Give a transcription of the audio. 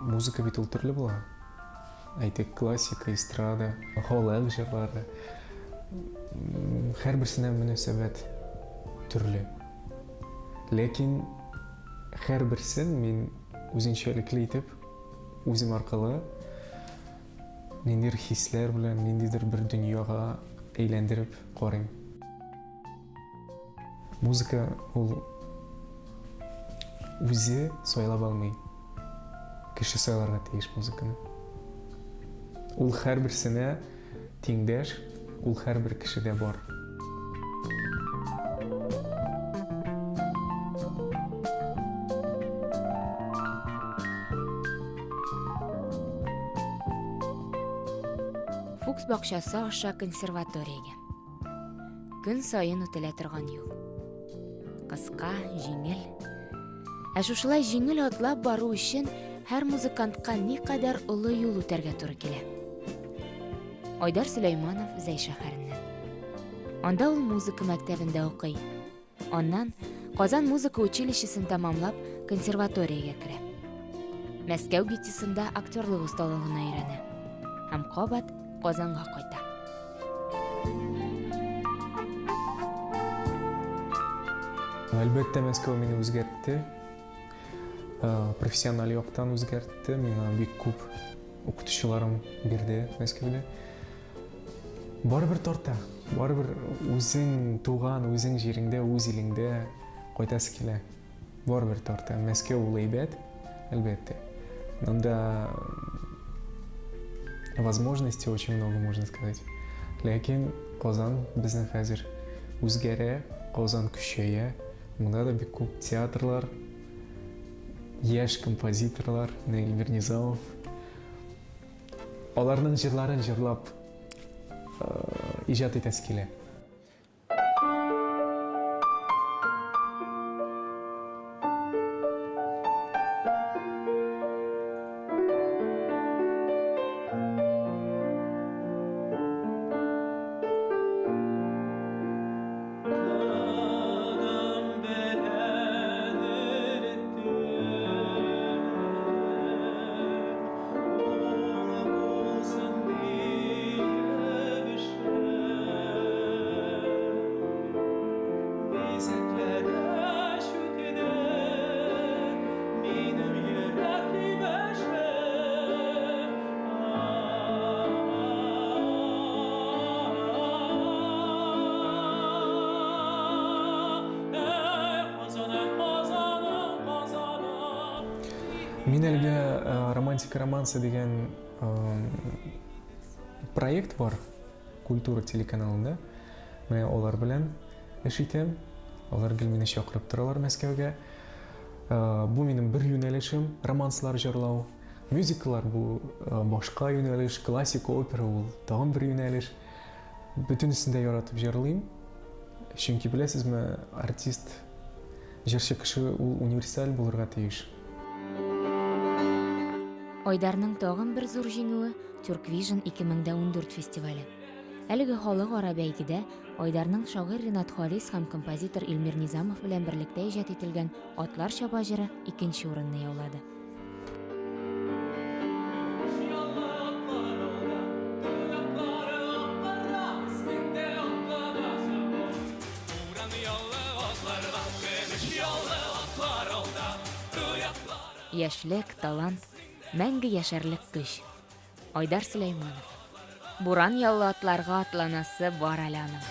Музыка бит ул төрле була. Әйтек, классика, эстрада, халык җырлары. Һәрберсенә мөнәсәбәт төрле. Ләкин һәрберсен мин үзенчәлекле итеп, үзем аркылы ниндидер хисләр белән, ниндидер бер дөньяга әйләндереп карыйм. Музыка ул үзе сайлап алмый. Кеше сайларга тиеш музыканы. Ул һәрберсенә тиңдәш, ул һәрбер кешедә бар. Фукс бакчасы аша консерваториягә. Көн сайын үтелә торган юл. Кыска, җиңел. Ә шушылай җиңел атлап бару өчен һәр музыкантка никадәр олы юл үтәргә туры килә. Айдар Сөләйманов Зәй шәһәреннән. Анда ул музыка мәктәбендә укый. Аннан Казан музыка училищесын тәмамлап, консерваториягә керә. Мәскәү ГИТИСында актерлык осталыгына өйрәнә. Һәм кабат Казанга кайта. Әлбәттә, Мәскәү мине үзгәртте. Профессиональ яктан үзгәртте. Миңа бик күп укытучыларым бирде Мәскәүдә. Барыбер тарта. Барыбер үзең туган, үзең җиреңдә, үз илеңдә кайтасы килә. Барыбер тарта. Мәскәү ул әйбәт, әлбәттә. Анда возможностей очень много, можно сказать. Ләкин Казан безнең хәзер үзгәрә, Казан көчәя. Монда да бик күп театрлар, яшь композиторлар, Наилмир Низамов. Аларның җырларын җырлап иҗат итәсе килә. Мин әлегә романтика романсы дигән проект бар культура телеканалында. Менә алар белән эш итәм. Алар гел мине чакырып торалар Мәскәүгә. Бу минем бер юнәлешем, романслар җырлау. Мюзиклар бу башка юнәлеш, классика, опера ул тагын бер юнәлеш. Бөтенесен дә яратып җырлыйм. Чөнки беләсезме, артист, җырчы кеше ул универсаль булырга тиеш. Айдарның тагын бер зур җиңүе Turkvision 2014 фестивале. Әлеге халыкара бәйгедә Айдарның шагыйрь Ринат Халис һәм композитор Илмир Низамов белән берлектә иҗат ителгән Атлар чаба җыры 2нче урынны яулады. Яшьлек, талант, мәңге яшәрлек көч. Айдар Сөләйманов. Буран яллы атларга атланасы бар әле аның.